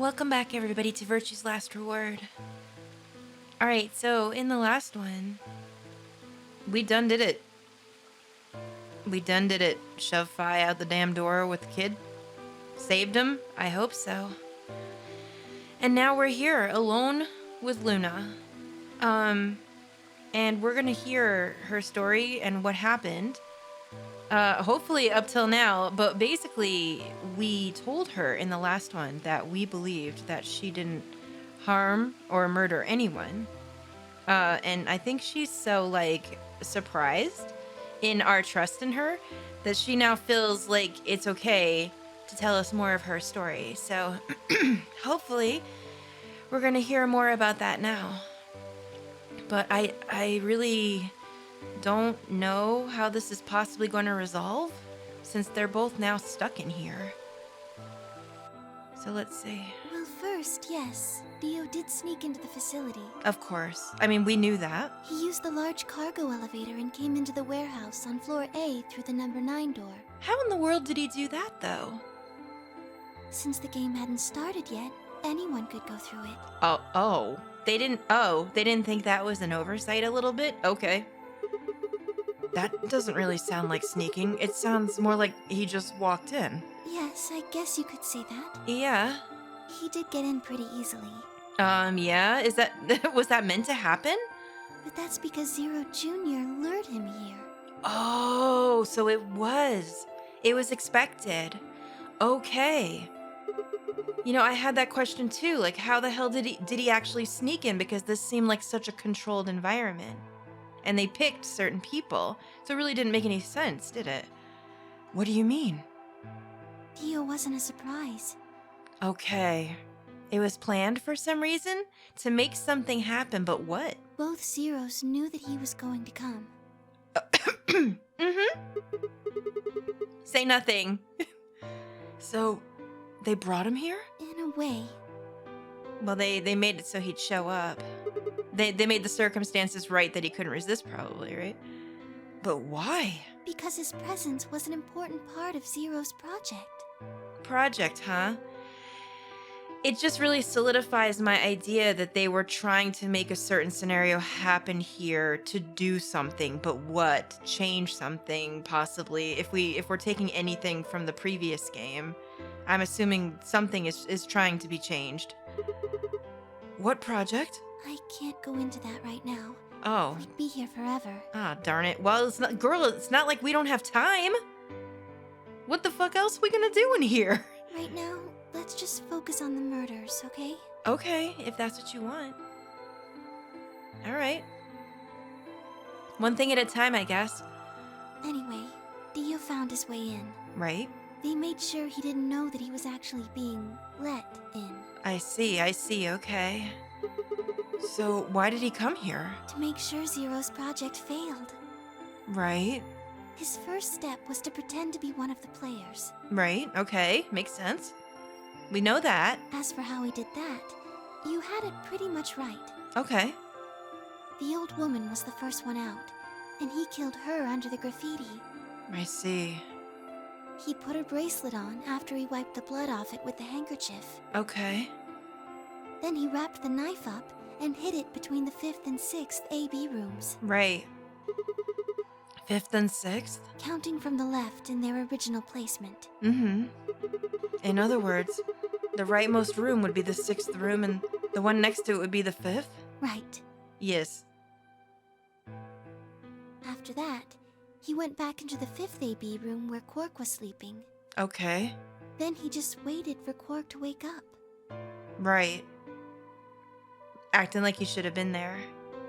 Welcome back, everybody, to Virtue's Last Reward. Alright, so in the last one, we done did it. Shove Fi out the damn door with the kid. Saved him? I hope so. And now we're here, alone with Luna. And we're gonna hear her story and what happened. Hopefully up till now, but basically we told her in the last one that we believed that she didn't harm or murder anyone. And I think she's so, surprised in our trust in her that she now feels like it's okay to tell us more of her story. So hopefully we're gonna hear more about that now. But I really don't know how this is possibly going to resolve, since they're both now stuck in here. So let's see. Well, first, yes, Dio did sneak into the facility. Of course. I mean, we knew that. He used the large cargo elevator and came into the warehouse on floor A through the number 9 door. How in the world did he do that, though? Since the game hadn't started yet, anyone could go through it. Oh. They didn't think that was an oversight a little bit? Okay. That doesn't really sound like sneaking. It sounds more like he just walked in. Yes, I guess you could say that. Yeah. He did get in pretty easily. Yeah? Is that... was that meant to happen? But that's because Zero Jr. lured him here. Oh, so it was. It was expected. Okay. You know, I had that question too. Like, how the hell did he actually sneak in? Because this seemed like such a controlled environment. And they picked certain people. So it really didn't make any sense, did it? What do you mean? Dio wasn't a surprise. Okay. It was planned for some reason? To make something happen, but what? Both Zeros knew that he was going to come. Say nothing. So, they brought him here? In a way. Well, they made it so he'd show up. They made the circumstances right that he couldn't resist, probably, right? But why? Because his presence was an important part of Zero's project. Project, huh? It just really solidifies my idea that they were trying to make a certain scenario happen here to do something, but what? Change something, possibly. If we're taking anything from the previous game, I'm assuming something is trying to be changed. What project? I can't go into that right now. Oh. We'd be here forever. Ah, darn it. Well, it's not like we don't have time. What the fuck else are we gonna do in here? Right now, let's just focus on the murders, okay? Okay, if that's what you want. Alright. One thing at a time, I guess. Anyway, Dio found his way in. Right? They made sure he didn't know that he was actually being let in. I see, okay. So, why did he come here? To make sure Zero's project failed. Right? His first step was to pretend to be one of the players. Right, okay, makes sense. We know that. As for how he did that, you had it pretty much right. Okay. The old woman was the first one out, and he killed her under the graffiti. I see. He put her bracelet on after he wiped the blood off it with the handkerchief. Okay. Then he wrapped the knife up and hid it between the 5th and 6th AB rooms. Right. 5th and 6th? Counting from the left in their original placement. Mm-hmm. In other words, the rightmost room would be the 6th room and the one next to it would be the 5th? Right. Yes. After that, he went back into the 5th AB room where Quark was sleeping. Okay. Then he just waited for Quark to wake up. Right. Acting like he should have been there.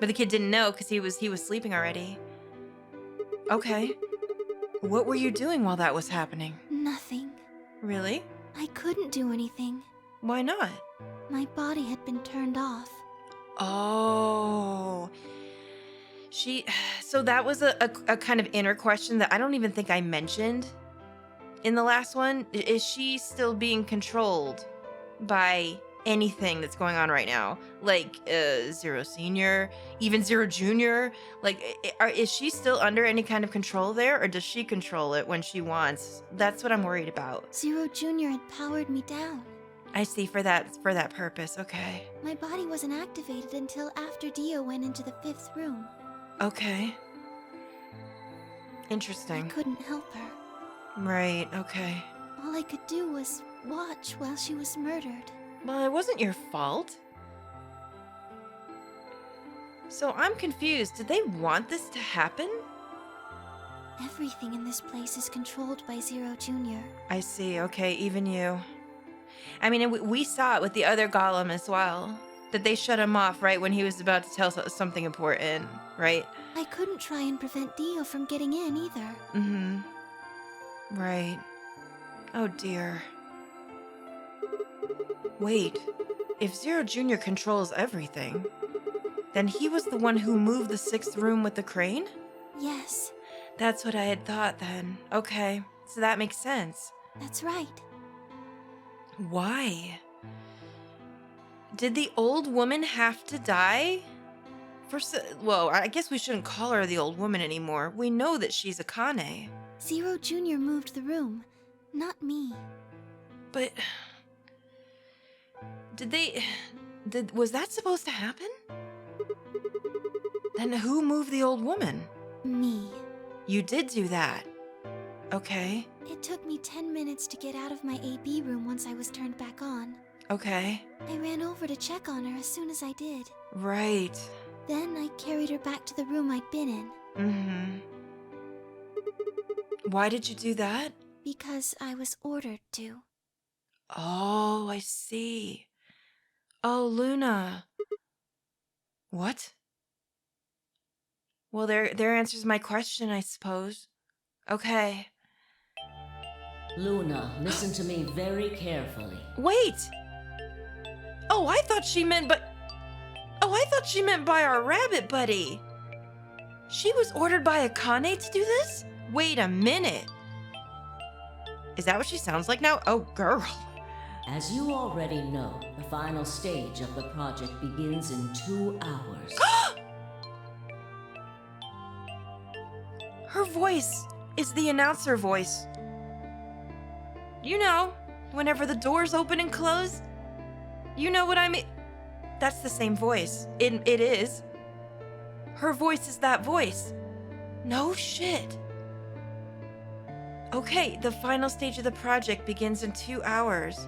But the kid didn't know because he was sleeping already. Okay. What were you doing while that was happening? Nothing. Really? I couldn't do anything. Why not? My body had been turned off. Oh. So that was a kind of inner question that I don't even think I mentioned in the last one. Is she still being controlled by anything that's going on right now? Like, Zero Senior, even Zero Junior? Like, is she still under any kind of control there, or does she control it when she wants? That's what I'm worried about. Zero Jr. had powered me down. I see, for that purpose. Okay. My body wasn't activated until after Dio went into the fifth room. Okay. I Interesting. couldn't help her. Right, okay. All I could do was watch while she was murdered. Well, it wasn't your fault. So I'm confused. Did they want this to happen? Everything in this place is controlled by Zero Jr. I see. Okay, even you. I mean, and we saw it with the other golem as well. That they shut him off right when he was about to tell us something important, right? I couldn't try and prevent Dio from getting in either. Mm-hmm. Right. Oh dear. Wait. If Zero Jr. controls everything, then he was the one who moved the sixth room with the crane? Yes, That's what I had thought then. Okay, so that makes sense. that's right. Why? Did the old woman have to die? Well, I guess we shouldn't call her the old woman anymore. We know that she's a Kane. Zero Jr. moved the room, not me. But was that supposed to happen? Then who moved the old woman? Me. You did do that. Okay. It took me 10 minutes to get out of my AB room once I was turned back on. Okay. I ran over to check on her as soon as I did. Right. Then I carried her back to the room I'd been in. Mm-hmm. Why did you do that? Because I was ordered to. Oh, I see. Oh, Luna. What? Well, there answers my question, I suppose. Okay. Luna, listen to me very carefully. Wait! Oh, I thought she meant by our rabbit buddy. She was ordered by Akane to do this? Wait a minute. Is that what she sounds like now? Oh, girl. As you already know, the final stage of the project begins in 2 hours. Her voice is the announcer voice. You know, whenever the doors open and close. You know what I mean? That's the same voice. It is. Her voice is that voice. No shit. Okay, the final stage of the project begins in 2 hours.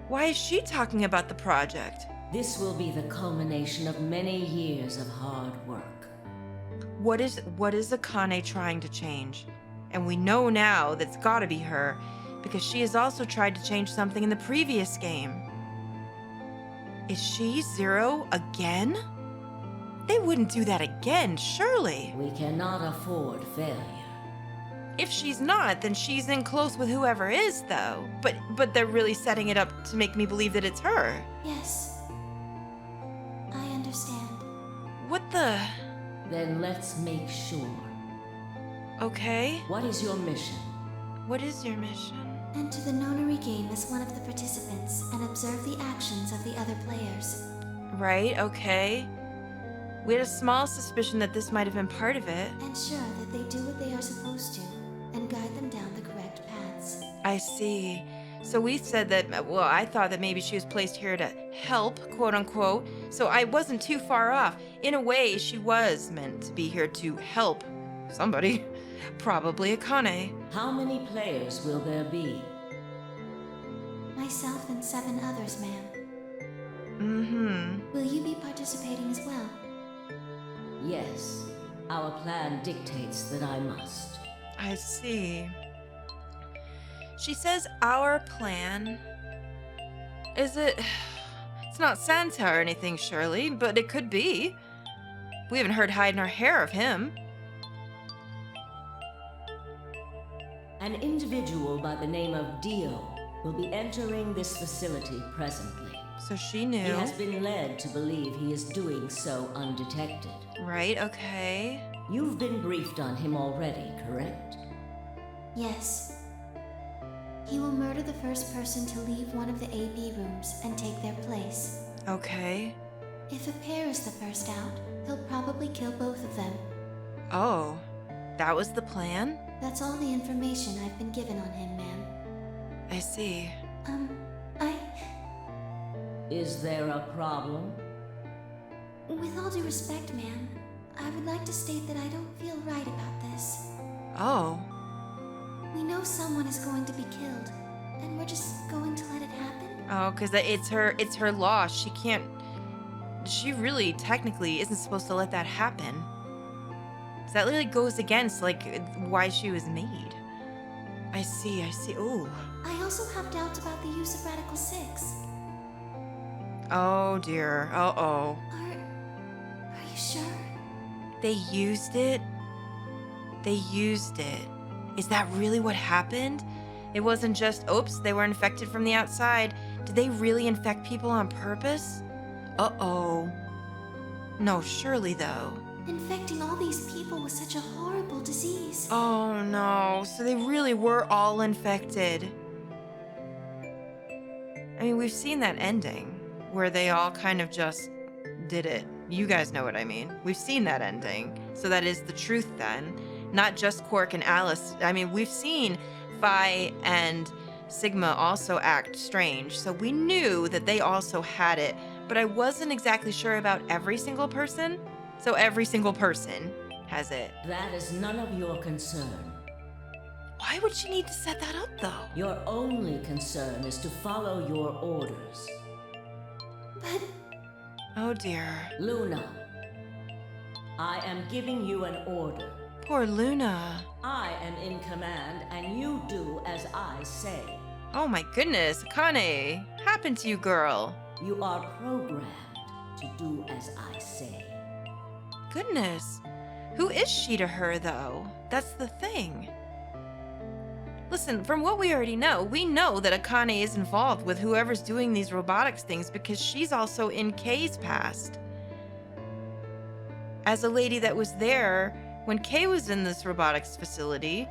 Why is she talking about the project? This will be the culmination of many years of hard work. What is Akane trying to change? And we know now that's gotta be her, because she has also tried to change something in the previous game. Is she Zero again? They wouldn't do that again, surely. We cannot afford failure. If she's not, then she's in close with whoever is, though. But they're really setting it up to make me believe that it's her. Yes. I understand. What the... Then let's make sure. Okay. What is your mission? What is your mission? Enter the nonary game as one of the participants and observe the actions of the other players. Right, okay. We had a small suspicion that this might have been part of it. Ensure that they do what they are supposed to and guide them down the correct paths. I see. So we said that, well, I thought that maybe she was placed here to help, quote unquote. So I wasn't too far off. In a way, she was meant to be here to help somebody. Probably Akane. How many players will there be? Myself and 7 others, ma'am. Mm-hmm. Will you be participating as well? Yes. Our plan dictates that I must. I see. She says our plan. Is it... It's not Santa or anything, surely, but it could be. We haven't heard hide nor hair of him. An individual by the name of Dio will be entering this facility presently. So she He knew. has been led to believe he is doing so undetected. Right, okay. You've been briefed on him already, correct? Yes. He will murder the first person to leave one of the AB rooms and take their place. Okay. If a pair is the first out, he'll probably kill both of them. Oh, that was the plan? That's all the information I've been given on him, ma'am. I see. Is there a problem? With all due respect, ma'am, I would like to state that I don't feel right about this. Oh. We know someone is going to be killed, and we're just going to let it happen? Oh, because it's her loss. She really technically isn't supposed to let that happen. 'Cause that really goes against, like, why she was made. I see. Ooh. I also have doubts about the use of Radical 6. Oh, dear. Uh-oh. Are you sure? They used it? They used it. Is that really what happened? It wasn't just, oops, they were infected from the outside. Did they really infect people on purpose? Uh-oh. No, surely though. Infecting all these people with such a horrible disease. Oh no, so they really were all infected. I mean, we've seen that ending where they all kind of just did it. You guys know what I mean. We've seen that ending. So that is the truth then. Not just Quark and Alice. I mean, we've seen Phi and Sigma also act strange. So we knew that they also had it, but I wasn't exactly sure about every single person. So every single person has it. That is none of your concern. Why would she need to set that up though? Your only concern is to follow your orders. But Oh dear. Luna, I am giving you an order. Poor Luna. I am in command, and you do as I say. Oh my goodness, Akane. Happened to you, girl? You are programmed to do as I say. Goodness. Who is she to her, though? That's the thing. Listen, from what we already know, we know that Akane is involved with whoever's doing these robotics things because she's also in Kay's past. As a lady that was there when Kay was in this robotics facility,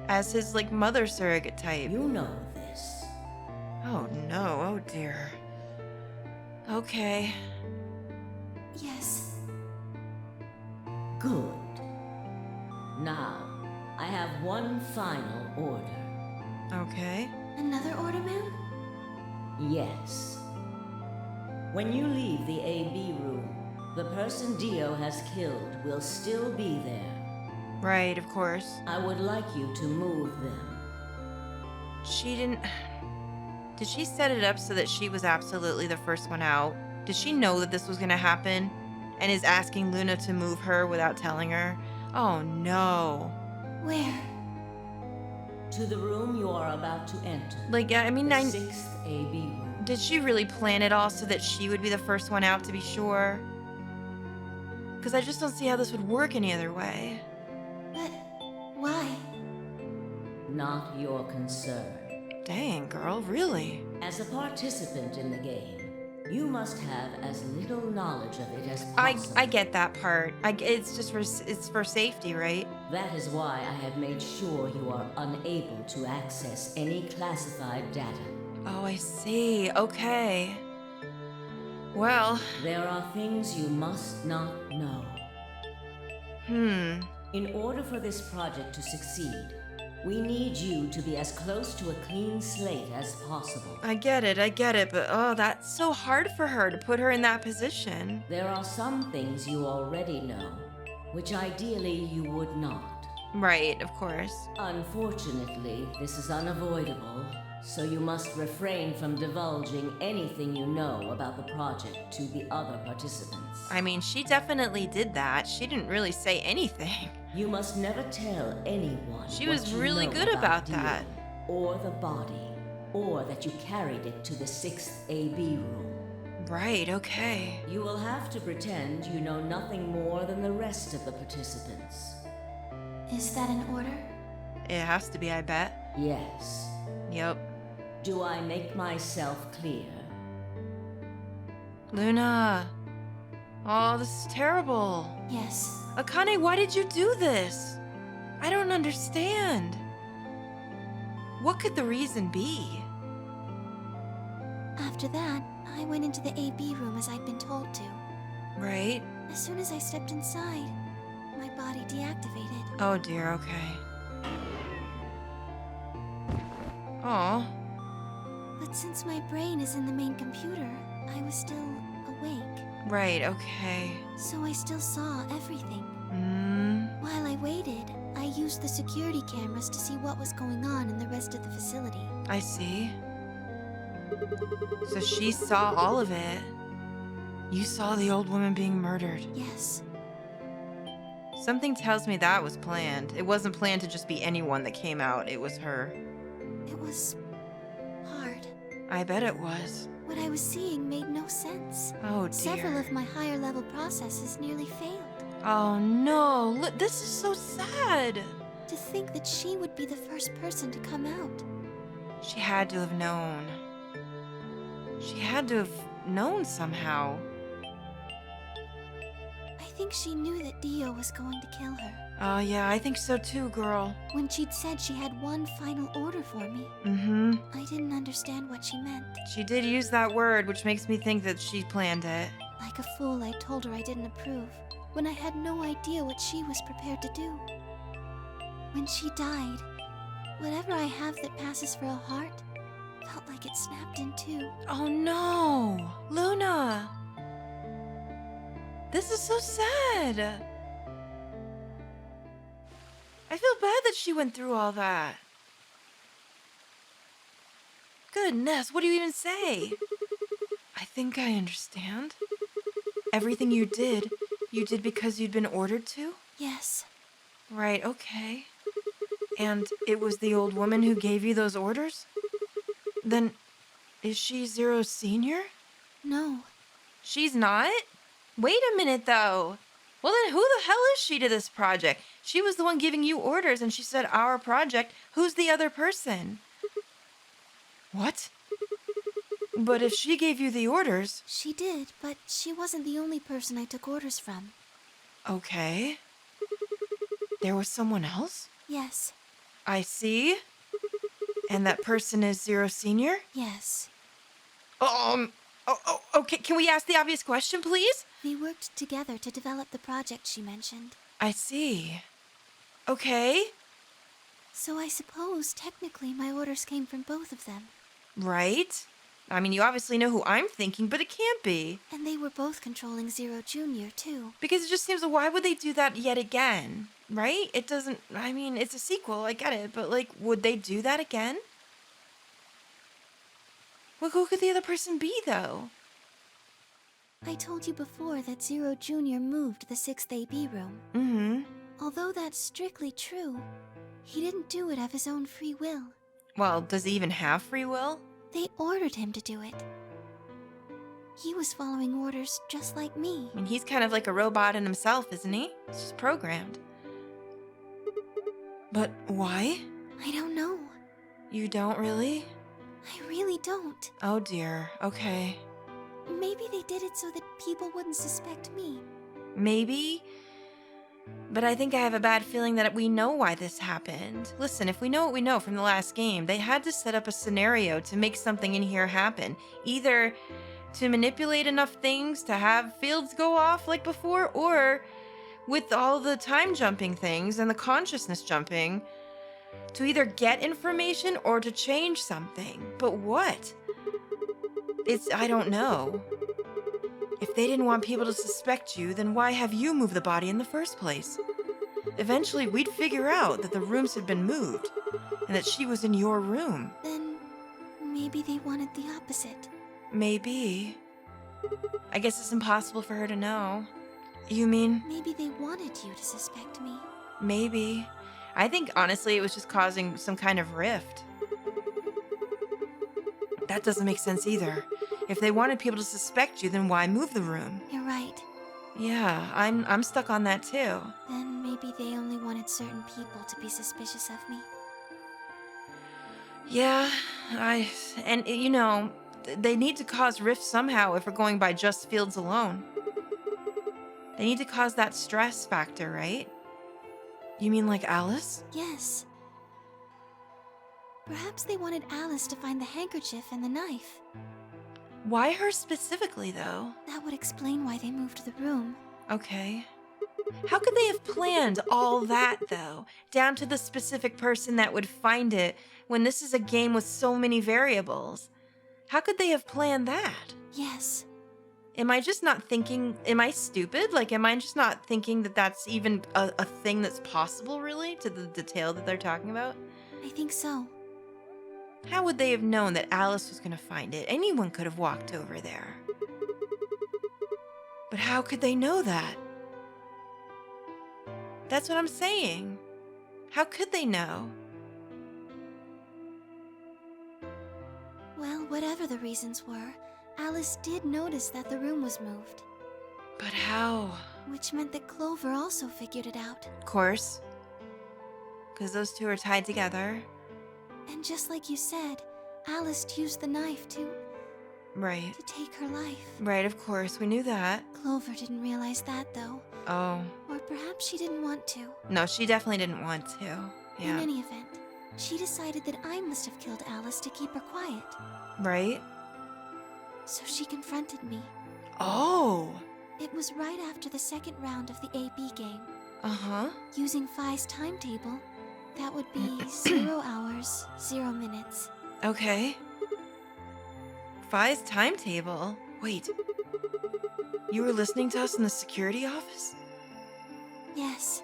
as his, like, mother surrogate type. You know this. Oh no, oh dear. Okay. yes, Good. Now, I have one final order. Okay. another order, ma'am? Yes. When you leave the AB room, the person Dio has killed will still be there. Right, of course. I would like you to move them. She didn't... Did she set it up so that she was absolutely the first one out? Did she know that this was gonna happen? And is asking Luna to move her without telling her? Oh no. Where? To the room you are about to enter. Like, I mean, The 6th AB room. did she really plan it all so that she would be the first one out to be sure? Because I just don't see how this would work any other way. But why? Not your concern. Dang, girl, really? As a participant in the game, you must have as little knowledge of it as I possible. get that part. It's just it's for safety, right? That is why I have made sure you are unable to access any classified data. Oh, I see. Okay. Well, There are things you must not know. In order for this project to succeed, we need you to be as close to a clean slate as possible. I get it, but oh, that's so hard for her to put her in that position. There are some things you already know, which ideally you would not. Right, of course. Unfortunately, this is unavoidable, so you must refrain from divulging anything you know about the project to the other participants. I mean, she definitely did that. She didn't really say anything. You must never tell anyone. She what was you really know good about Dio, that. or the body, or that you carried it to the 6th AB room. Right, okay. You will have to pretend you know nothing more than the rest of the participants. Is that an order? It has to be, I bet. Yes. Yep. Do I make myself clear? Luna. Oh, this is terrible. Yes. Akane, why did you do this? I don't understand. What could the reason be? After that, I went into the AB room as I'd been told to. Right? As soon as I stepped inside, my body deactivated. Oh dear, okay. Oh. But since my brain is in the main computer, I was still awake, Right, okay. so I still saw everything. Mm, While I waited, I used the security cameras to see what was going on in the rest of the facility. I see. So she saw all of it. You saw the old woman being murdered. Yes, Something tells me that was planned. It wasn't planned to just be anyone that came out. It was her. it was hard. I bet it was. What I was seeing made no sense. Oh, Several dear. of my higher level processes nearly failed. Oh, no. Look, this is so sad. To think that she would be the first person to come out. She had to have known. She had to have known somehow. I think she knew that Dio was going to kill her. Oh, yeah, I think so too, girl. When she'd said she had one final order for me, Mm-hmm. I didn't understand what she meant. She did use that word, which makes me think that she planned it. Like a fool, I told her I didn't approve, when I had no idea what she was prepared to do. When she died, whatever I have that passes for a heart felt like it snapped in two. Oh, no. Luna. This is so sad. I feel bad that she went through all that. Goodness, what do you even say? I think I understand. Everything you did because you'd been ordered to? Yes, Right, okay. And it was the old woman who gave you those orders? Then, is she Zero Senior? no, She's not? Wait a minute, though. Well, then who the hell is she to this project? She was the one giving you orders, and she said our project. Who's the other person? What? But if she gave you the orders... she did, but she wasn't the only person I took orders from. Okay. There was someone else? Yes, I see. And that person is Zero Senior? yes. Okay, can we ask the obvious question, please? We worked together to develop the project she mentioned. I see. Okay. So I suppose technically my orders came from both of them. Right? I mean, you obviously know who I'm thinking, but it can't be. And they were both controlling Zero Junior, too. Because it just seems, why would they do that yet again? Right? It doesn't, I mean, it's a sequel, I get it, but like, would they do that again? Well, who could the other person be, though? I told you before that Zero Junior moved the 6th AB room. Mm-hmm. Although that's strictly true, he didn't do it of his own free will. Well, does he even have free will? They ordered him to do it. He was following orders just like me. I mean, he's kind of like a robot in himself, isn't he? He's just programmed. But why? I don't know. You don't really? I really don't. Oh dear, okay. Maybe they did it so that people wouldn't suspect me. Maybe. But I think I have a bad feeling that we know why this happened. Listen, if we know what we know from the last game, they had to set up a scenario to make something in here happen. Either to manipulate enough things to have fields go off like before, or with all the time jumping things and the consciousness jumping, to either get information or to change something. But what? I don't know. If they didn't want people to suspect you, then why have you moved the body in the first place? Eventually, we'd figure out that the rooms had been moved, and that she was in your room. Then maybe they wanted the opposite. Maybe. I guess it's impossible for her to know. You mean? Maybe they wanted you to suspect me. Maybe. I think, honestly, it was just causing some kind of rift. That doesn't make sense either. If they wanted people to suspect you, then why move the room? You're right. Yeah, I'm stuck on that too. Then maybe they only wanted certain people to be suspicious of me. Yeah, and you know, they need to cause rifts somehow if we're going by just fields alone. They need to cause that stress factor, right? You mean like Alice? Yes. Perhaps they wanted Alice to find the handkerchief and the knife. Why her specifically, though? That would explain why they moved the room. Okay. How could they have planned all that, though? Down to the specific person that would find it when this is a game with so many variables. How could they have planned that? Yes. Am I just not thinking? Am I stupid? Like, am I just not thinking that that's even a thing that's possible, really, to the detail that they're talking about? I think so. How would they have known that Alice was going to find it? Anyone could have walked over there. But how could they know that? That's what I'm saying. How could they know? Well, whatever the reasons were, Alice did notice that the room was moved, But how? which meant that Clover also figured it out. Of course. Because those two are tied together. And just like you said, Alice used the knife to Right. take her life. Right, of course. We knew that. Clover didn't realize that, though. Oh. Or perhaps she didn't want to. No, she definitely didn't want to. In Yeah. any event, she decided that I must have killed Alice to keep her quiet. Right? So she confronted me. Oh. It was right after the second round of the AB game. Uh-huh. Using Phi's timetable, that would be 0 hours, 0 minutes. Okay. Phi's timetable? Wait. You were listening to us in the security office? Yes,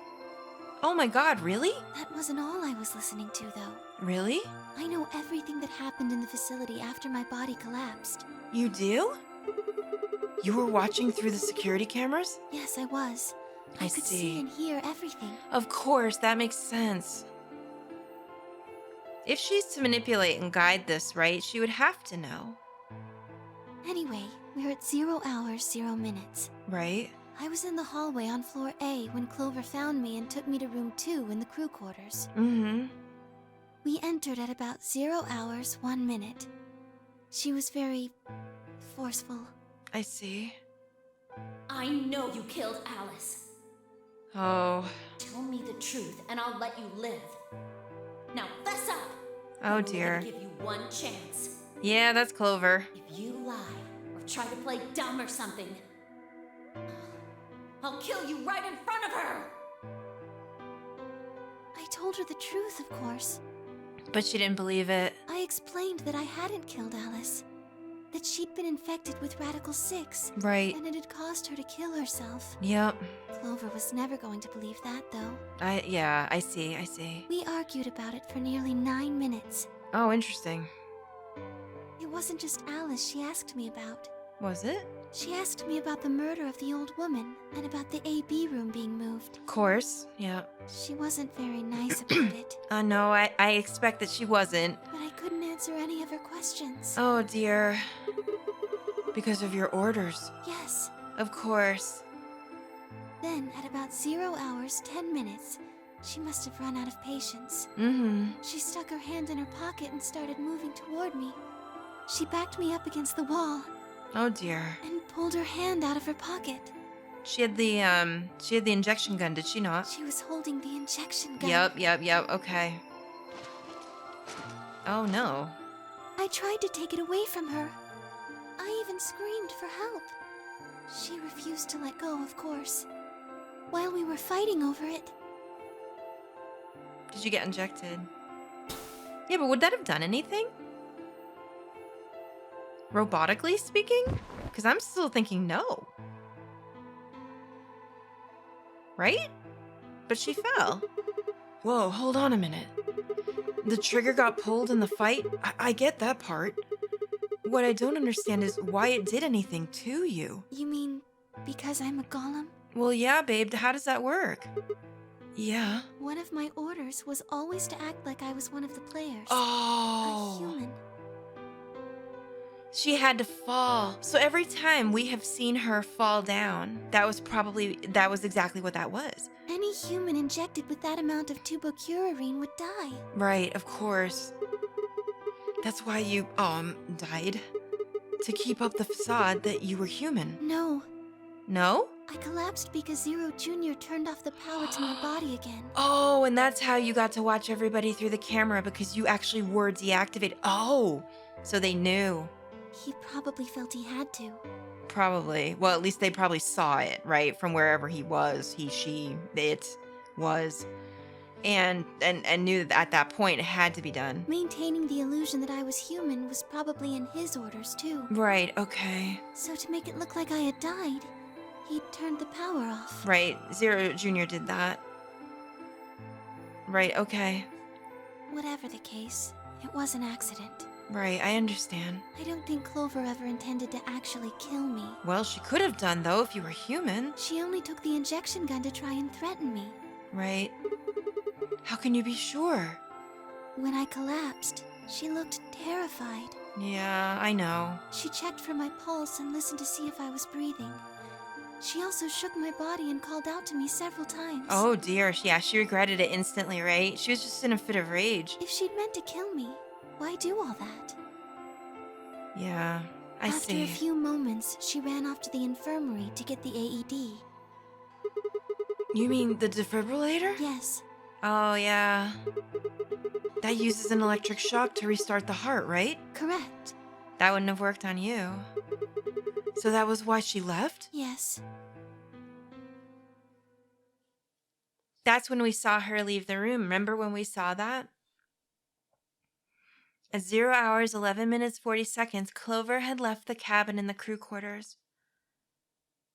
Oh my god, really? that wasn't all I was listening to, though. Really? I know everything that happened in the facility after my body collapsed. You do? You were watching through the security cameras? Yes, I was. I could see. see and hear everything. Of course, that makes sense. If she's to manipulate and guide this, right, she would have to know, Anyway, we're at 0 hours, 0 minutes. right? I was in the hallway on floor A when Clover found me and took me to room 2 in the crew quarters. Mm-hmm. We entered at about 0 hours, 1 minute. She was very forceful. I see. I know you killed Alice. Oh. Tell me the truth, and I'll let you live. Now fess up. Oh I'm dear. gonna give you one chance. Yeah, that's Clover. If you lie or try to play dumb or something, I'll kill you right in front of her. I told her the truth, of course. But she didn't believe it. I explained that I hadn't killed Alice. That she'd been infected with Radical 6. Right. And it had caused her to kill herself. Yep. Clover was never going to believe that, though. Yeah, I see. We argued about it for nearly 9 minutes. Oh, interesting. It wasn't just Alice she asked me about. Was it? She asked me about the murder of the old woman and about the AB room being moved. Of course. Yeah. She wasn't very nice about it, No, I expect that she wasn't. but I couldn't answer any of her questions. Oh dear. Because of your orders. Yes. Of course. Then, at about 0 hours, 10 minutes, she must have run out of patience. Mm-hmm. She stuck her hand in her pocket and started moving toward me. She backed me up against the wall Oh dear. and pulled her hand out of her pocket. She had the injection gun, did she not? She was holding the injection gun. Yep, okay. Oh no. I tried to take it away from her. I even screamed for help. She refused to let go, of course. While we were fighting over it, Did you get injected? Yeah, but would that have done anything? Robotically speaking? Because I'm still thinking no. Right? But she fell. Whoa, hold on a minute. The trigger got pulled in the fight? I get that part. What I don't understand is why it did anything to you. you mean because I'm a golem? Well, yeah, babe, how does that work? Yeah. One of my orders was always to act like I was one of the players. A Oh. human. She had to fall. So every time we have seen her fall down, that was exactly what that was. Any human injected with that amount of tubocurarine would die. Right, of course. That's why you, died. To keep up the facade that you were human. No, No? I collapsed because Zero Jr. turned off the power to my body again. Oh, and that's how you got to watch everybody through the camera because you actually were deactivated. Oh, so they knew. He probably felt he had to. Probably. Well, at least they probably saw it, right? From wherever he was. He, she, it was. and knew that at that point it had to be done. Maintaining the illusion that I was human was probably in his orders, too. Right, okay. So to make it look like I had died, he turned the power off. Right, Zero Jr. did that. Right, okay. Whatever the case, it was an accident. Right, I understand. I don't think Clover ever intended to actually kill me. Well, she could have done, though, if you were human. She only took the injection gun to try and threaten me. Right. How can you be sure? When I collapsed, she looked terrified. Yeah, I know. She checked for my pulse and listened to see if I was breathing. She also shook my body and called out to me several times. Oh dear, yeah, she regretted it instantly, right? She was just in a fit of rage. If she'd meant to kill me, why do all that? Yeah, I After see. a few moments, she ran off to the infirmary to get the AED. You mean the defibrillator? Yes, Oh, yeah. That uses an electric shock to restart the heart, right? correct. That wouldn't have worked on you. So that was why she left? Yes. That's when we saw her leave the room. Remember when we saw that? At 0 hours, 11 minutes, 40 seconds, Clover had left the cabin in the crew quarters.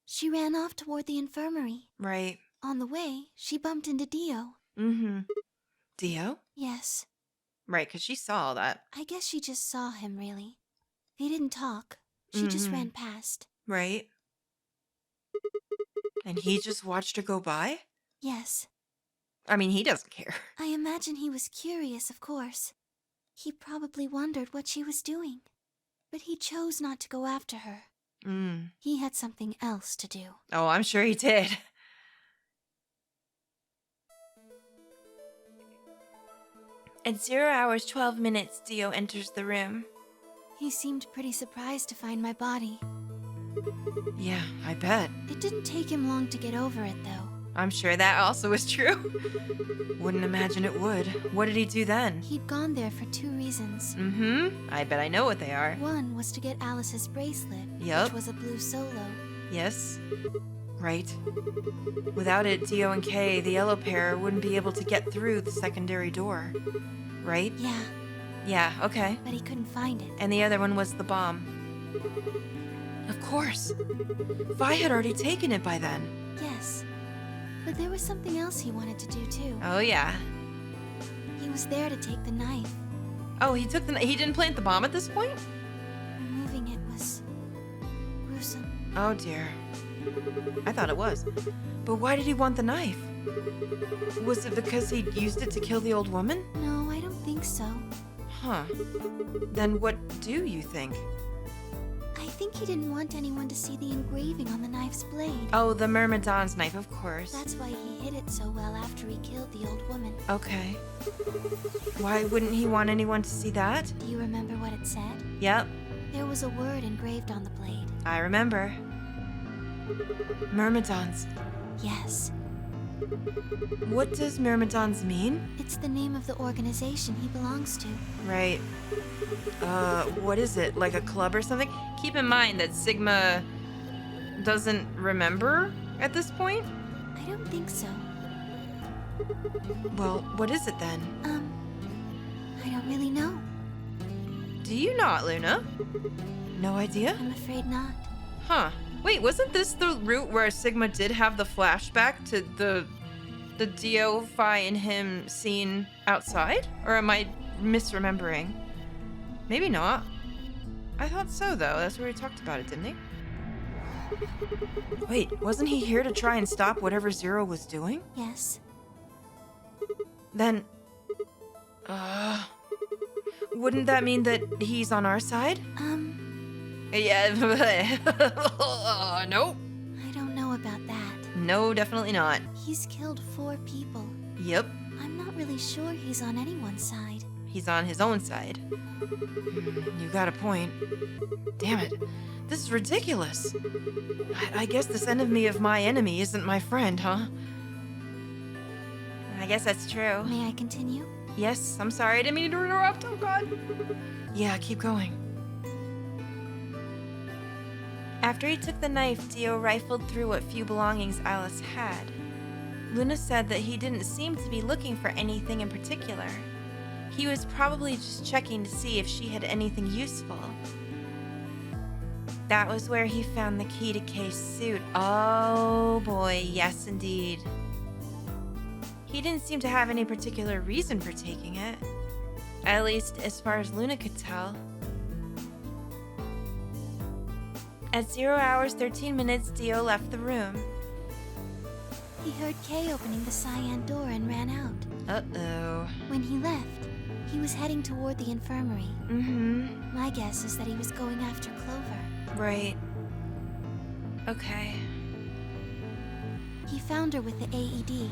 She ran off toward the infirmary. Right. On the way, she bumped into Dio. Mm-hmm. Dio? Yes. Right, because she saw all that. I guess she just saw him, really. They didn't talk. She just Mhm. ran past. Right. And he just watched her go by? Yes. I mean, he doesn't care. I imagine he was curious, of course. He probably wondered what she was doing. But he chose not to go after her. He had something else to do. Oh, I'm sure he did. At 0 hours, 12 minutes, Dio enters the room. He seemed pretty surprised to find my body. Yeah, I bet. It didn't take him long to get over it, though. I'm sure that also is true. Wouldn't imagine it would. What did he do then? He'd gone there for 2 reasons. I bet I know what they are. One was to get Alice's bracelet, Yup. which was a blue solo. Yes. Right. Without it, Dio and Kay, the yellow pair, wouldn't be able to get through the secondary door. Right? Yeah, Yeah, okay. but he couldn't find it. And the other one was the bomb. Of course. Vi had already taken it by then. Yes. But there was something else he wanted to do, too. Oh, yeah. He was there to take the knife. Oh, he didn't plant the bomb at this point? Removing it was gruesome. Oh, dear. I thought it was. But why did he want the knife? Was it because he used it to kill the old woman? No, I don't think so. Huh. Then what do you think? I think he didn't want anyone to see the engraving on the knife's blade. Oh, the Myrmidon's knife, of course. That's why he hid it so well after he killed the old woman. Okay. Why wouldn't he want anyone to see that? Do you remember what it said? Yep, There was a word engraved on the blade. I remember. Myrmidons. Yes. What does Myrmidons mean? It's the name of the organization he belongs to. Right. What is it? Like a club or something? Keep in mind that Sigma doesn't remember at this point. I don't think so. Well, what is it then? I don't really know. Do you not, Luna? No idea? I'm afraid not. Huh. Wait, wasn't this the route where Sigma did have the flashback to the Dio, Vi, and him scene outside? Or am I misremembering? Maybe not. I thought so, though. That's where he talked about it, didn't he? Wait, wasn't he here to try and stop whatever Zero was doing? Yes. Then, wouldn't that mean that he's on our side? Yeah, nope. I don't know about that. No, definitely not. He's killed 4 people. Yep, I'm not really sure he's on anyone's side. he's on his own side. You got a point. Damn it, this is ridiculous. I guess this enemy of my enemy isn't my friend, huh? I guess that's true. May I continue? Yes, I'm sorry, I didn't mean to interrupt, oh god. Yeah, keep going. After he took the knife, Dio rifled through what few belongings Alice had. Luna said that he didn't seem to be looking for anything in particular. He was probably just checking to see if she had anything useful. That was where he found the key to Kay's suit. Oh boy, yes indeed. He didn't seem to have any particular reason for taking it. At least as far as Luna could tell. At 0 hours 13 minutes, Dio left the room. He heard Kay opening the cyan door and ran out. Uh-oh. When he left, he was heading toward the infirmary. Mm-hmm. My guess is that he was going after Clover. Right. Okay. He found her with the AED.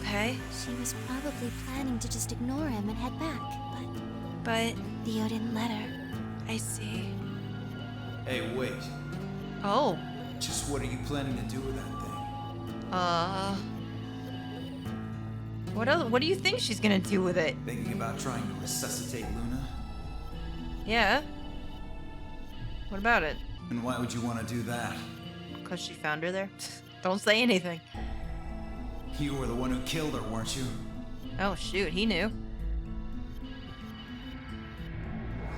Okay. She was probably planning to just ignore him and head back, But Theo didn't let her. I see. Hey, wait. Oh. Just what are you planning to do with that thing? What else? What do you think she's gonna do with it? Thinking about trying to resuscitate Luna? Yeah. What about it? And why would you want to do that? Because she found her there? Don't say anything. You were the one who killed her, weren't you? Oh shoot, he knew.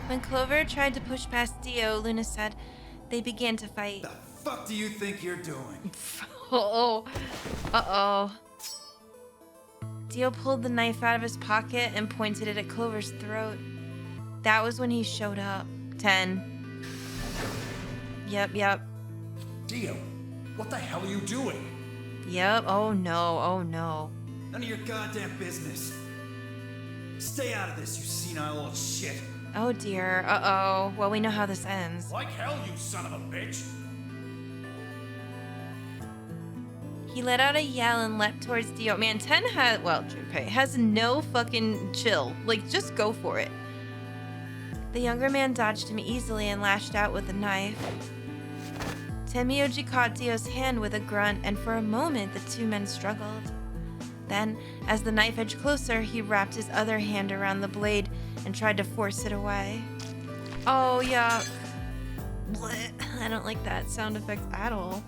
When Clover tried to push past Dio, Luna said they began to fight. The fuck do you think you're doing? Uh-oh. Uh-oh. Dio pulled the knife out of his pocket and pointed it at Clover's throat. That was when he showed up. 10. Yep. Dio, what the hell are you doing? Yep. Oh no. None of your goddamn business. Stay out of this, you senile old shit. Oh dear. Uh-oh. Well, we know how this ends. Like hell, you son of a bitch. He let out a yell and leapt towards Dio. Man, 10 has, well, Junpei has no fucking chill. Like, just go for it. The younger man dodged him easily and lashed out with a knife. Tenmyoji caught Dio's hand with a grunt, and for a moment the two men struggled. Then, as the knife edged closer, he wrapped his other hand around the blade and tried to force it away. Oh, yuck. Blech. I don't like that sound effect at all.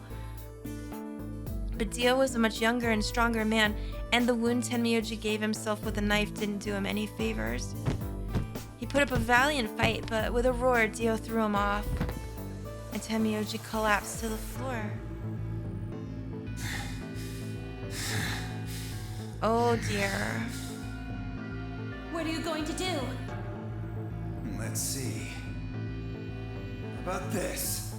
But Dio was a much younger and stronger man, and the wound Tenmyoji gave himself with the knife didn't do him any favors. He put up a valiant fight, but with a roar, Dio threw him off, and Tenmyoji collapsed to the floor. Oh dear. What are you going to do? Let's see. How about this?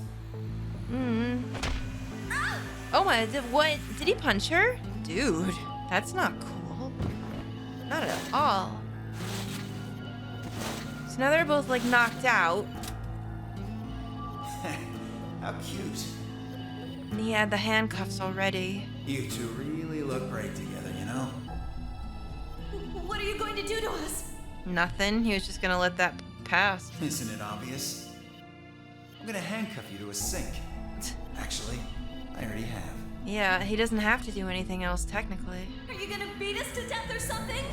Oh my, what? Did he punch her? Dude, that's not cool. Not at all. So now they're both like knocked out. How cute. And he had the handcuffs already. You two really look great together, you know? What are you going to do to us? Nothing. He was just gonna let that pass. Isn't it obvious? I'm gonna handcuff you to a sink. Actually, I already have. Yeah, he doesn't have to do anything else technically. Are you gonna beat us to death or something?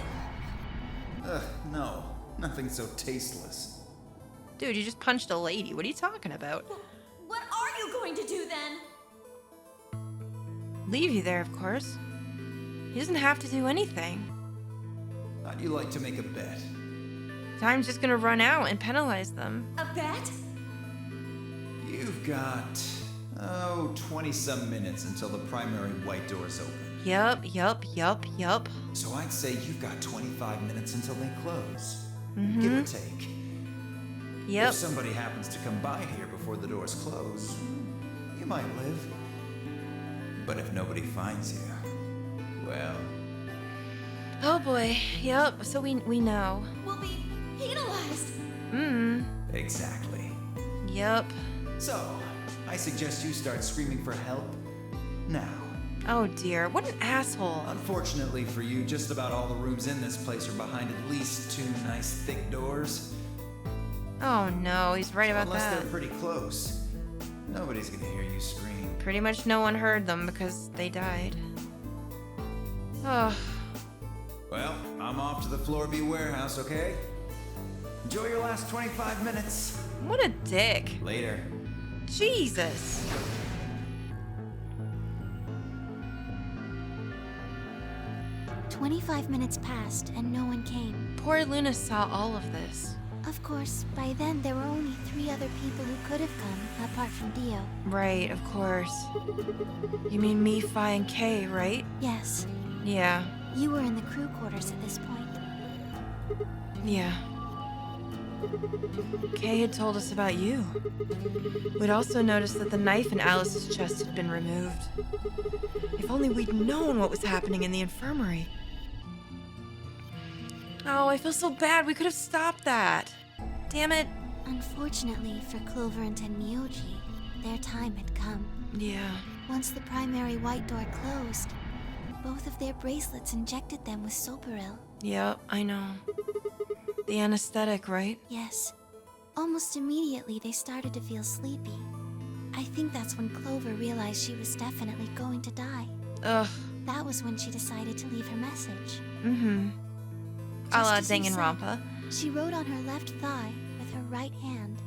Ugh, no. Nothing so tasteless. Dude, you just punched a lady. What are you talking about? What are you going to do then? Leave you there, of course. He doesn't have to do anything. How'd you like to make a bet? Time's just gonna run out and penalize them. A bet? You've got, 20-some minutes until the primary white doors open. Yup. So I'd say you've got 25 minutes until they close. Mm-hmm. Give or take. Yep. If somebody happens to come by here before the doors close, you might live. But if nobody finds you, well... Oh boy. Yep. So we know. We'll be penalized. Exactly. Yep. So, I suggest you start screaming for help now. Oh dear. What an asshole. Unfortunately for you, just about all the rooms in this place are behind at least 2 nice thick doors. Oh no, he's right about Unless that. they're pretty close, nobody's gonna hear you scream. Pretty much no one heard them because they died. Oh. Well, I'm off to the Floor B warehouse, okay? Enjoy your last 25 minutes. What a dick. Later. Jesus. 25 minutes passed and no one came. Poor Luna saw all of this. Of course, by then there were only 3 other people who could have come, apart from Dio. Right, of course. You mean me, Fi, and Kay, right? Yes, Yeah, you were in the crew quarters at this point. yeah. Kay had told us about you. We'd also noticed that the knife in Alice's chest had been removed. If only we'd known what was happening in the infirmary. Oh, I feel so bad. We could have stopped that. Damn it. Unfortunately for Clover and Tenmyoji, their time had come. Yeah. Once the primary white door closed, both of their bracelets injected them with Soparil. Yep, I know. The anesthetic, right? Yes. Almost immediately, they started to feel sleepy. I think that's when Clover realized she was definitely going to die. Ugh. That was when she decided to leave her message. Mm-hmm. A Just la as you said, Danganronpa. She wrote on her left thigh with her right hand.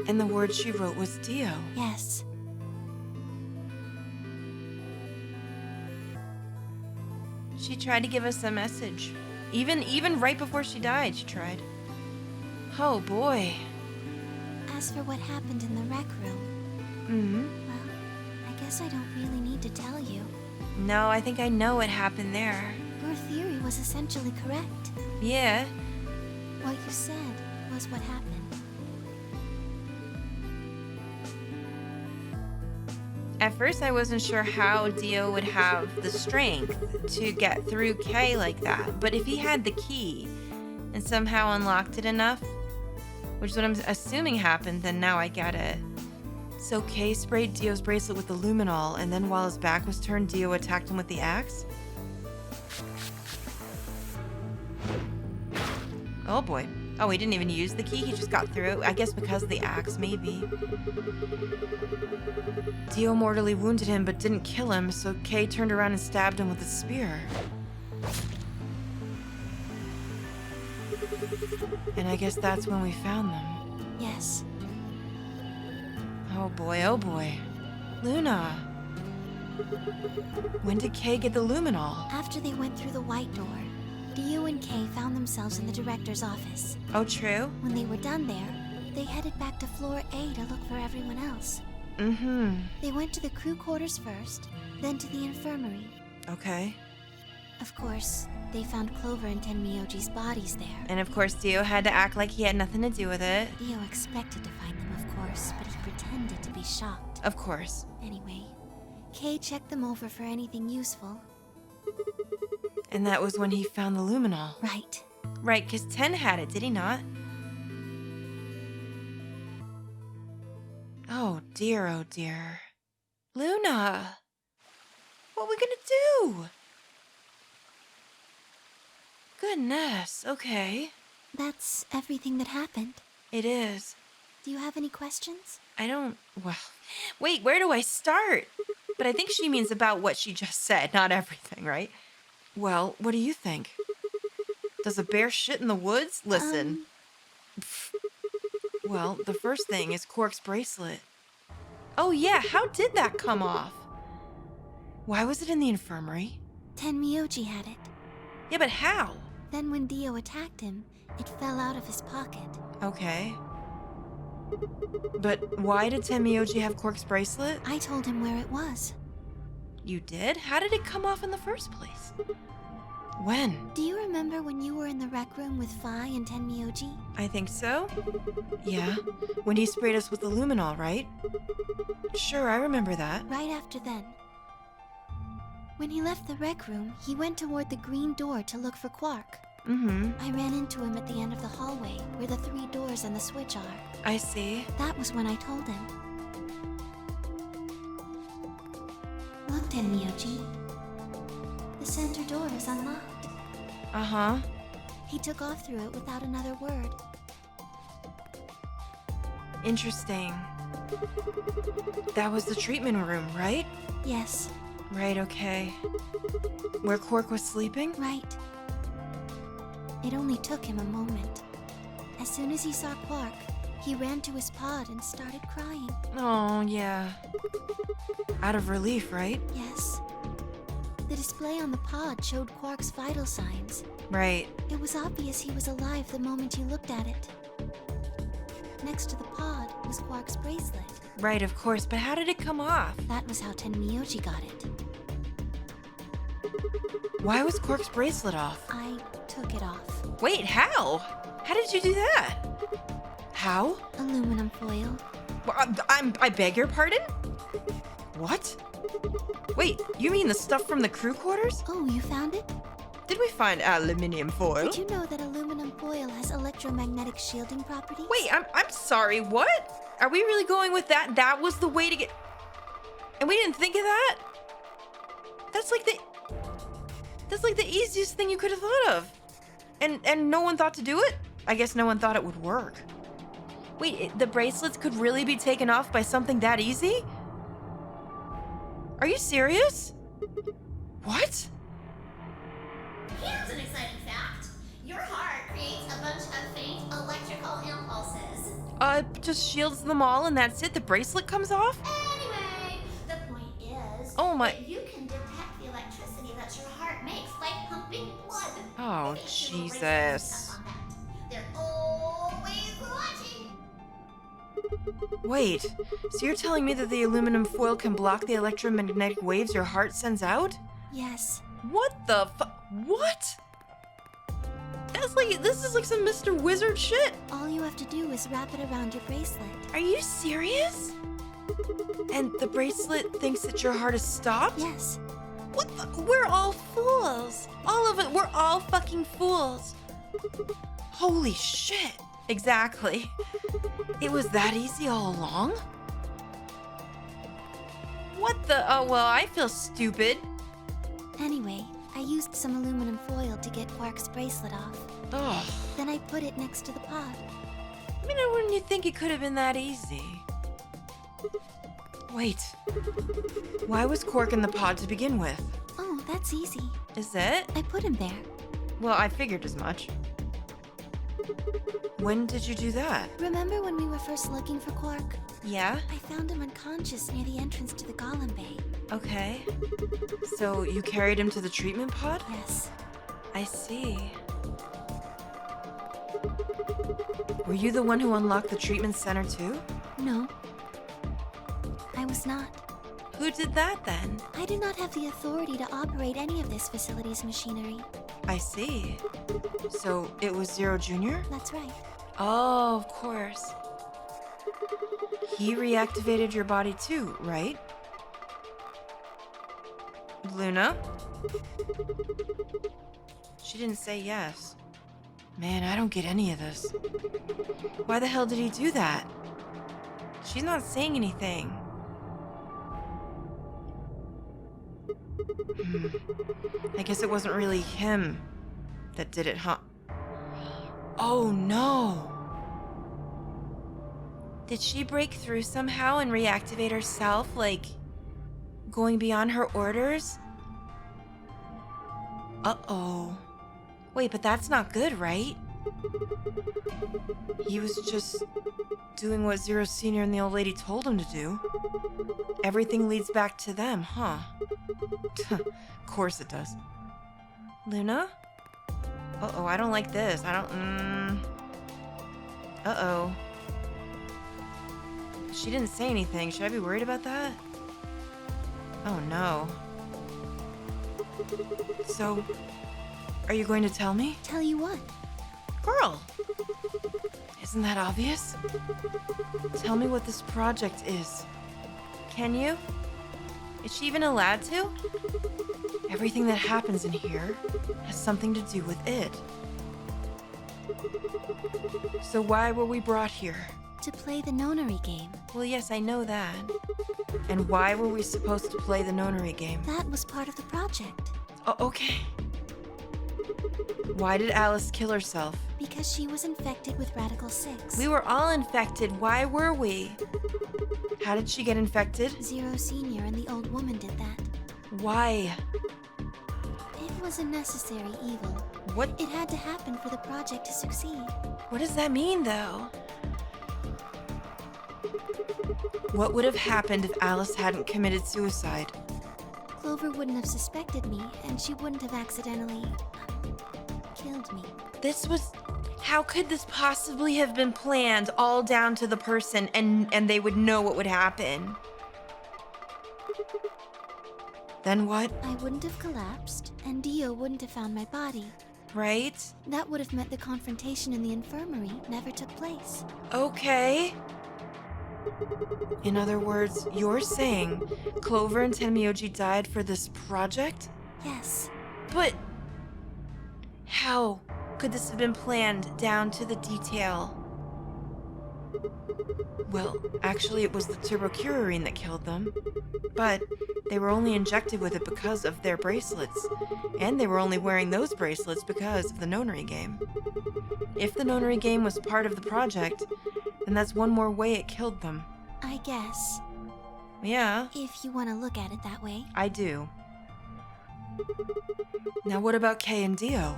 And the word she wrote was Dio. Yes. She tried to give us a message. Even right before she died, she tried. Oh boy. As for what happened in the rec room, Mm-hmm. well, I guess I don't really need to tell you. No, I think I know what happened there. Your theory was essentially correct. Yeah. What you said was what happened. At first, I wasn't sure how Dio would have the strength to get through Kay like that. But if he had the key and somehow unlocked it enough, which is what I'm assuming happened, then now I get it. So Kay sprayed Dio's bracelet with the luminol, and then while his back was turned, Dio attacked him with the axe? Oh boy. Oh, he didn't even use the key, he just got through. I guess because of the axe, maybe. Dio mortally wounded him but didn't kill him, so Kay turned around and stabbed him with a spear. And I guess that's when we found them. Yes. Oh boy, oh boy. Luna. When did Kay get the luminol? After they went through the white door, Dio and Kay found themselves in the director's office. Oh, true? When they were done there, they headed back to floor A to look for everyone else. Mm-hmm. They went to the crew quarters first, then to the infirmary. Okay. Of course, they found Clover and Tenmyoji's bodies there. And of course, Dio had to act like he had nothing to do with it. Dio expected to find them, of course, but he pretended to be shocked. Of course. Anyway, Kay checked them over for anything useful. And that was when he found the luminol. Right. Right, because Ten had it, did he not? Oh dear. Luna! What are we gonna do? Goodness, okay. That's everything that happened. It is. Do you have any questions? I don't. Well. Wait, where do I start? But I think she means about what she just said, not everything, right? Well, what do you think? Does a bear shit in the woods? Listen. Well, the first thing is Quark's bracelet. Oh yeah, how did that come off? Why was it in the infirmary? Tenmyoji had it. Yeah, but how? Then when Dio attacked him, it fell out of his pocket. Okay. But why did Tenmyoji have Quark's bracelet? I told him where it was. You did? How did it come off in the first place? When? Do you remember when you were in the rec room with Fi and Tenmyoji? I think so. Yeah. When he sprayed us with the luminol, right? Sure, I remember that. Right after then. When he left the rec room, he went toward the green door to look for Quark. Mm-hmm. I ran into him at the end of the hallway, where the 3 doors and the switch are. I see. That was when I told him. Look, Tenmyoji. The center door is unlocked. Uh-huh. He took off through it without another word. Interesting. That was the treatment room, right? Yes, Right, okay. Where Quark was sleeping? right. It only took him a moment. As soon as he saw Quark, he ran to his pod and started crying. Oh, yeah. Out of relief, right? Yes. The display on the pod showed Quark's vital signs. Right. It was obvious he was alive the moment you looked at it. Next to the pod was Quark's bracelet. Right, of course, but how did it come off? That was how Tenmyoji got it. Why was Quark's bracelet off? I took it off. Wait, how? How did you do that? How? Aluminum foil. Well, I beg your pardon? What? Wait, you mean the stuff from the crew quarters? Oh, you found it? Did we find aluminium foil? Did you know that aluminum foil has electromagnetic shielding properties? Wait, I'm sorry, what? Are we really going with that? That was the way to get... And we didn't think of that? That's like the easiest thing you could have thought of. And no one thought to do it? I guess no one thought it would work. Wait, the bracelets could really be taken off by something that easy? Are you serious? What? Here's an exciting fact. Your heart creates a bunch of faint electrical impulses. It just shields them all and that's it? The bracelet comes off? Anyway, the point is Oh my... that you can detect the electricity that your heart makes by pumping blood. Oh, Maybe a little Jesus. bracelet on that. They're always watching. Wait, so you're telling me that the aluminum foil can block the electromagnetic waves your heart sends out? Yes. What the what? This is like some Mr. Wizard shit. All you have to do is wrap it around your bracelet. Are you serious? And the bracelet thinks that your heart is stopped? Yes. What the? We're all fools. All of it, we're all fucking fools. Holy shit. Exactly. It was that easy all along? What the? Oh, well, I feel stupid. Anyway, I used some aluminum foil to get Quark's bracelet off. Ugh. Then I put it next to the pod. I mean, wouldn't you think it could have been that easy? Wait. Why was Quark in the pod to begin with? Oh, that's easy. Is it? I put him there. Well, I figured as much. When did you do that? Remember when we were first looking for Quark? Yeah? I found him unconscious near the entrance to the Golem Bay. Okay. So you carried him to the treatment pod? Yes. I see. Were you the one who unlocked the treatment center too? No. I was not. Who did that then? I do not have the authority to operate any of this facility's machinery. I see. So it was Zero Jr.? That's right. Oh, of course. He reactivated your body too, right? Luna? She didn't say yes. Man, I don't get any of this. Why the hell did he do that? She's not saying anything. I guess it wasn't really him that did it, huh? Oh no! Did she break through somehow and reactivate herself, like going beyond her orders? Uh-oh. Wait, but that's not good, right? He was just doing what Zero Senior and the old lady told him to do. Everything leads back to them, huh? Of course it does. Luna? Uh-oh, I don't like this. Uh-oh. She didn't say anything. Should I be worried about that? Oh, no. So, are you going to tell me? Tell you what? Girl! Isn't that obvious? Tell me what this project is. Can you? Is she even allowed to? Everything that happens in here has something to do with it. So why were we brought here? To play the nonary game. Well, yes, I know that. And why were we supposed to play the nonary game? That was part of the project. Oh, okay. Why did Alice kill herself? Because she was infected with Radical 6. We were all infected. Why were we? How did she get infected? Zero Senior and the old woman did that. Why? It was a necessary evil. What? It had to happen for the project to succeed. What does that mean, though? What would have happened if Alice hadn't committed suicide? Clover Clover wouldn't have suspected me, and she wouldn't have accidentally killed me. How could this possibly have been planned all down to the person and they would know what would happen? Then what? I wouldn't have collapsed, and Dio wouldn't have found my body. Right? That would have meant the confrontation in the infirmary never took place. Okay. In other words, you're saying Clover and Tenmyoji died for this project? Yes, But how could this have been planned down to the detail? Well, actually it was the turbocurarine that killed them. But they were only injected with it because of their bracelets. And they were only wearing those bracelets because of the nonary game. If the nonary game was part of the project, then that's one more way it killed them. I guess. Yeah, If you want to look at it that way. I do. Now what about Kay and Dio?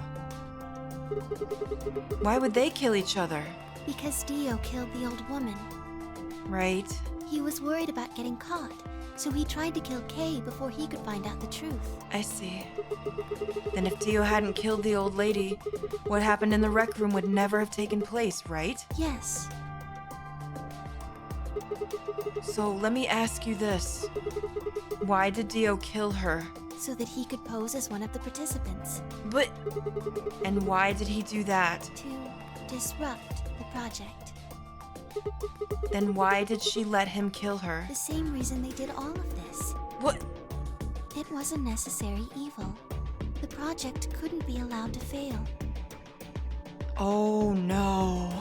Why would they kill each other? Because Dio killed the old woman. Right? He was worried about getting caught, so he tried to kill Kay before he could find out the truth. I see. Then if Dio hadn't killed the old lady, what happened in the rec room would never have taken place, right? Yes, So let me ask you this. Why did Dio kill her? so that he could pose as one of the participants But... And why did he do that? to disrupt the project. Then why did she let him kill her? The same reason they did all of this. What? It was a necessary evil. The project couldn't be allowed to fail. Oh no.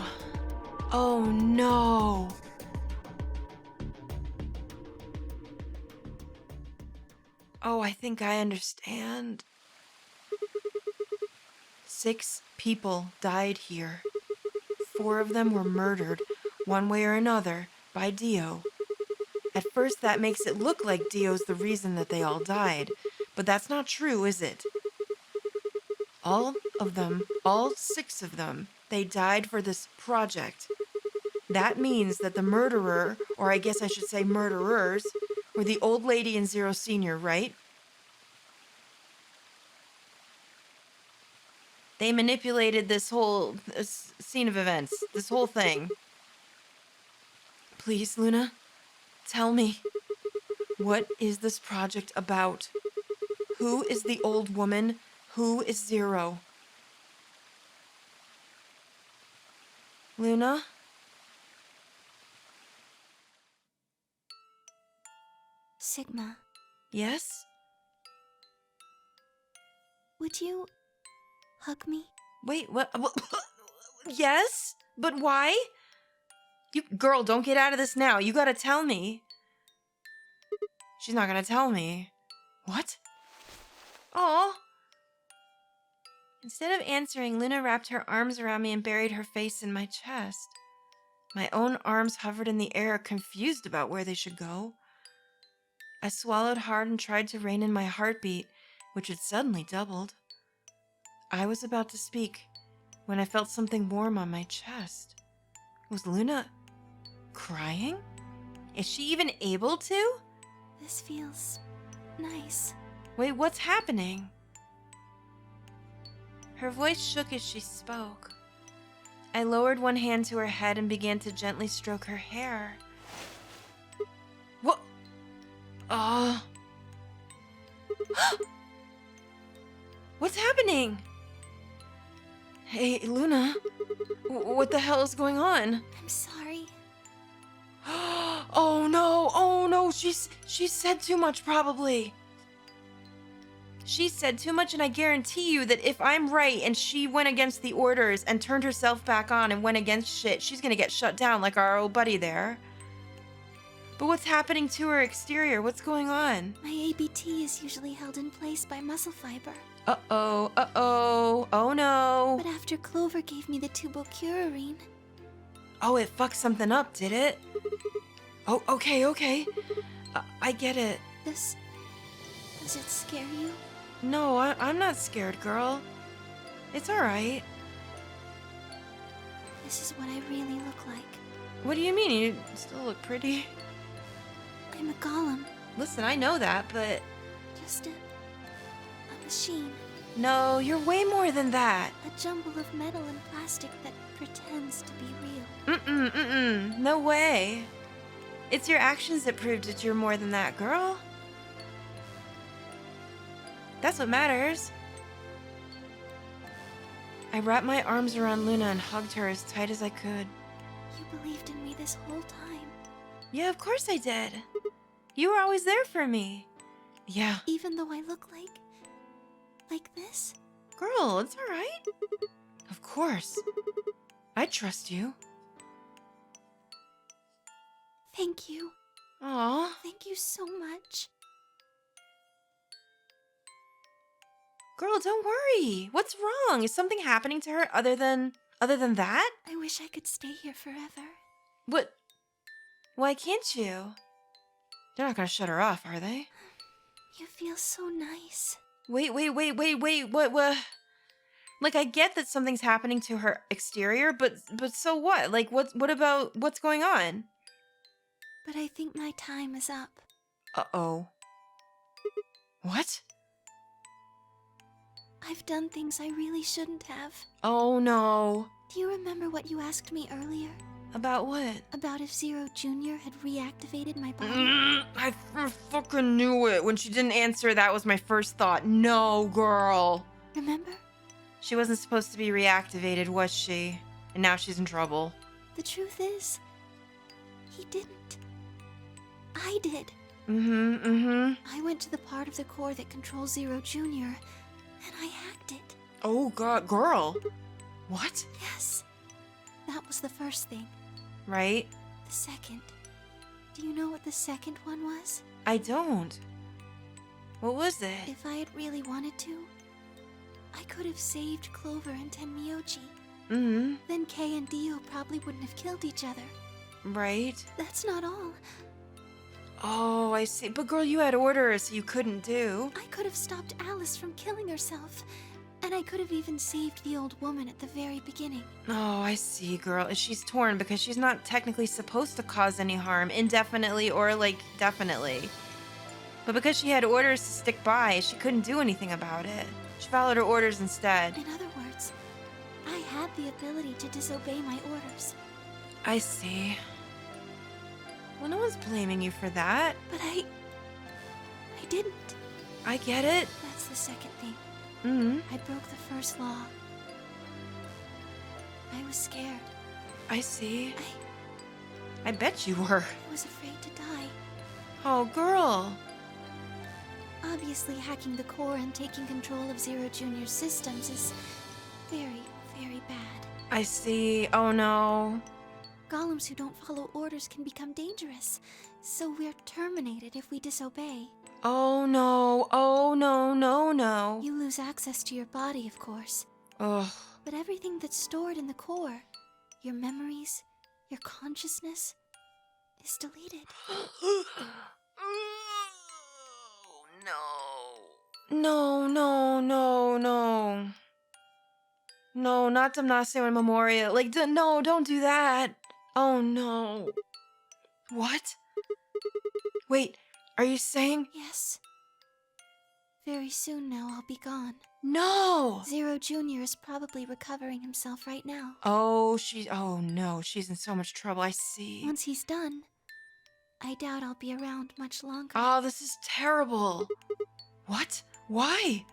Oh no. Oh, I think I understand. 6 people died here. 4 of them were murdered, one way or another, by Dio. At first, that makes it look like Dio's the reason that they all died, but that's not true, is it? All of them, all 6 of them, they died for this project. That means that the murderer, or I guess I should say murderers, were the old lady and Zero Senior, right? They manipulated this whole scene of events, this whole thing. Please, Luna, tell me, what is this project about? Who is the old woman? Who is Zero? Luna? Sigma, Yes? would you hug me? Wait, what? Yes? But why? You girl, don't get out of this now. You gotta tell me. She's not gonna tell me. What? Oh. Instead of answering, Luna wrapped her arms around me and buried her face in my chest. My own arms hovered in the air, confused about where they should go. I swallowed hard and tried to rein in my heartbeat, which had suddenly doubled. I was about to speak when I felt something warm on my chest. Was Luna crying? Is she even able to? This feels nice. Wait, what's happening? Her voice shook as she spoke. I lowered one hand to her head and began to gently stroke her hair. What? What's happening? Hey, Luna. What the hell is going on? I'm sorry. Oh no, she said too much probably. She said too much, and I guarantee you that if I'm right and she went against the orders and turned herself back on and went against shit, she's gonna get shut down like our old buddy there. But what's happening to her exterior? What's going on? My ABT is usually held in place by muscle fiber. Oh no. But after Clover gave me the turbocurarine, Oh, it fucked something up, did it? Oh, okay. I get it. does it scare you? No, I'm not scared, girl. It's alright. This is what I really look like. What do you mean? You still look pretty. I'm a golem. Listen, I know that, but just a machine. No, you're way more than that. A jumble of metal and plastic that pretends to be real. No way. It's your actions that proved that you're more than that, girl. That's what matters. I wrapped my arms around Luna and hugged her as tight as I could. You believed in me this whole time. Yeah, of course I did. You were always there for me. Yeah. Even though I look like this? Girl, it's all right. Of course. I trust you. Thank you. Aw. Thank you so much. Girl, don't worry. What's wrong? Is something happening to her other than that? I wish I could stay here forever. What? Why can't you? They're not gonna shut her off, are they? You feel so nice. Wait. What? Like, I get that something's happening to her exterior, but so what? Like, what about what's going on? But I think my time is up. Uh-oh. What? I've done things I really shouldn't have. Oh, no. Do you remember what you asked me earlier? About what? About if Zero Jr. had reactivated my body? I fucking knew it. When she didn't answer, that was my first thought. No, girl. Remember? She wasn't supposed to be reactivated, was she? And now she's in trouble. The truth is, he didn't. I did. I went to the part of the core that controls Zero Jr., and I hacked it. Oh, God, girl. What? Yes. That was the first thing. Right? The second. Do you know what the second one was? I don't. What was it? If I had really wanted to, I could have saved Clover and Tenmyoji. Then Kei and Dio probably wouldn't have killed each other. Right? That's not all. Oh, I see. But girl, you had orders you couldn't do. I could have stopped Alice from killing herself. And I could have even saved the old woman at the very beginning. Oh, I see, girl. She's torn because she's not technically supposed to cause any harm indefinitely or, like, definitely. But because she had orders to stick by, she couldn't do anything about it. She followed her orders instead. In other words, I had the ability to disobey my orders. I see. Well, no one's blaming you for that. But I didn't. I get it. That's the second thing. Mm-hmm. I broke the first law. I was scared. I see. I bet you were. I was afraid to die. Oh, girl. Obviously, hacking the core and taking control of Zero Jr.'s systems is very, very bad. I see. Oh, no. Golems who don't follow orders can become dangerous, so we're terminated if we disobey. Oh, no. Oh, no, no, no. You lose access to your body, of course. Ugh. But everything that's stored in the core, your memories, your consciousness, is deleted. No, no, no, no. No, not Damnatio in Memoria. Like, no, don't do that. Oh, no. What? Wait, are you saying? Yes. Very soon now, I'll be gone. No! Zero Jr. is probably recovering himself right now. Oh, no, she's in so much trouble, I see. Once he's done, I doubt I'll be around much longer. Oh, this is terrible. What? Why?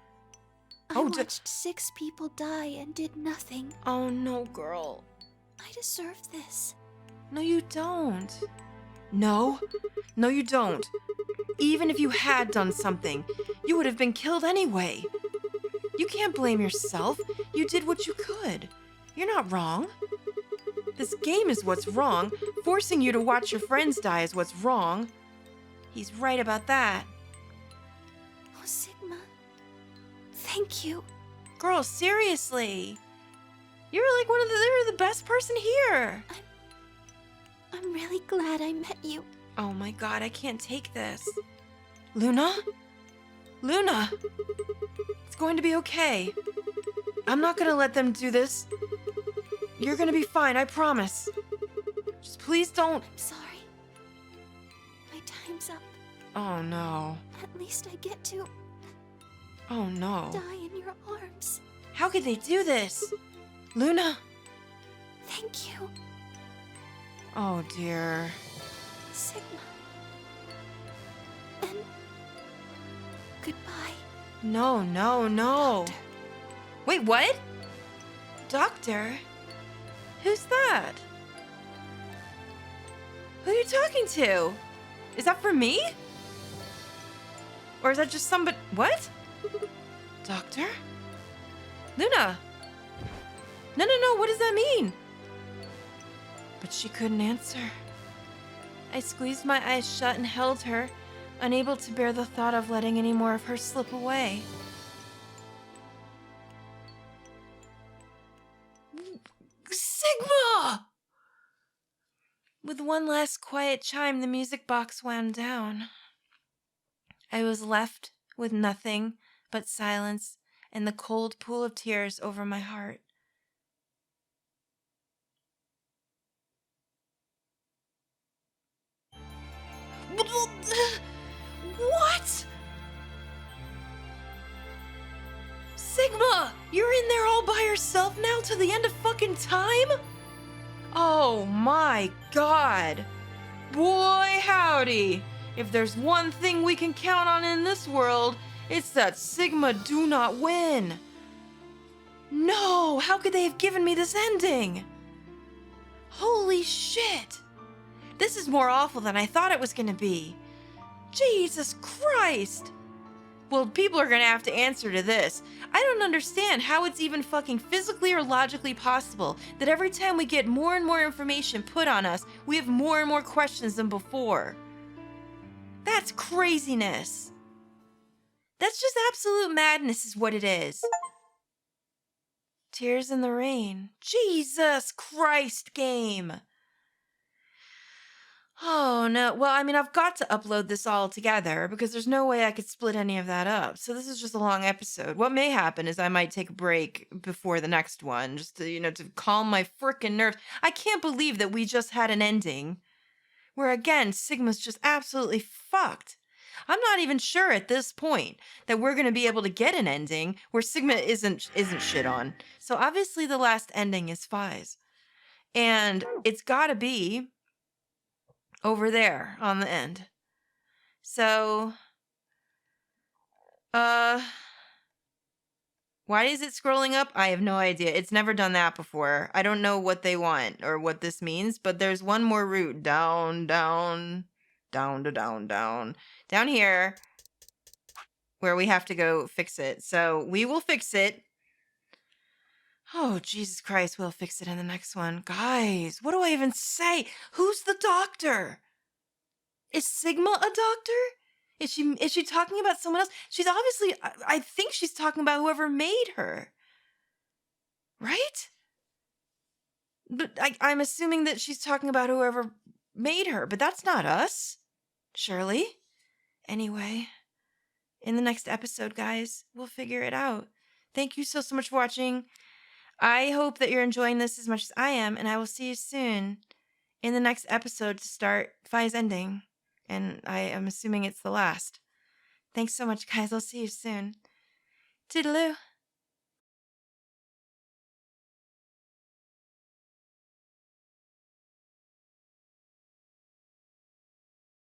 I watched 6 people die and did nothing. Oh, no, girl. I deserve this. No, you don't. No? No, you don't. Even if you had done something, you would have been killed anyway. You can't blame yourself. You did what you could. You're not wrong. This game is what's wrong. Forcing you to watch your friends die is what's wrong. He's right about that. Oh, Sigma. Thank you. Girl, seriously. You're like you're the best person here. I'm really glad I met you. Oh my god, I can't take this. Luna? Luna! It's going to be okay. I'm not gonna let them do this. You're gonna be fine, I promise. Just please don't. I'm sorry. My time's up. Oh no. At least I get to Oh no. die in your arms. How could they do this? Luna? Thank you, Oh dear. Sigma. And goodbye. No, no, no. Doctor. Wait, what? Doctor? Who's that? Who are you talking to? Is that for me? Or is that just somebody? What? Doctor? Luna? No, no, no, what does that mean? But she couldn't answer. I squeezed my eyes shut and held her, unable to bear the thought of letting any more of her slip away. Sigma! With one last quiet chime, the music box wound down. I was left with nothing but silence and the cold pool of tears over my heart. What? Sigma, you're in there all by yourself now to the end of fucking time? Oh my god. Boy, howdy. If there's one thing we can count on in this world, it's that Sigma do not win. No, how could they have given me this ending? Holy shit. This is more awful than I thought it was gonna be. Jesus Christ. Well, people are gonna have to answer to this. I don't understand how it's even fucking physically or logically possible that every time we get more and more information put on us, we have more and more questions than before. That's craziness. That's just absolute madness is what it is. Tears in the rain. Jesus Christ, game. Oh no, well, I mean, I've got to upload this all together because there's no way I could split any of that up. So this is just a long episode. What may happen is I might take a break before the next one just to, to calm my frickin' nerves. I can't believe that we just had an ending where, again, Sigma's just absolutely fucked. I'm not even sure at this point that we're going to be able to get an ending where Sigma isn't shit on. So obviously the last ending is Fi's. And it's got to be over there on the end. So, why is it scrolling up? I have no idea. It's never done that before. I don't know what they want or what this means, but there's one more route. Down, down, down to down, down. Down here, where we have to go fix it. So we will fix it. Oh, Jesus Christ, we'll fix it in the next one. Guys, what do I even say? Who's the doctor? Is Sigma a doctor? Is she talking about someone else? She's obviously, I think she's talking about whoever made her. Right? But I'm assuming that she's talking about whoever made her, but that's not us. Surely. Anyway, in the next episode, guys, we'll figure it out. Thank you so much for watching. I hope that you're enjoying this as much as I am, and I will see you soon in the next episode to start Fi's ending. And I am assuming it's the last. Thanks so much, guys. I'll see you soon. Toodaloo.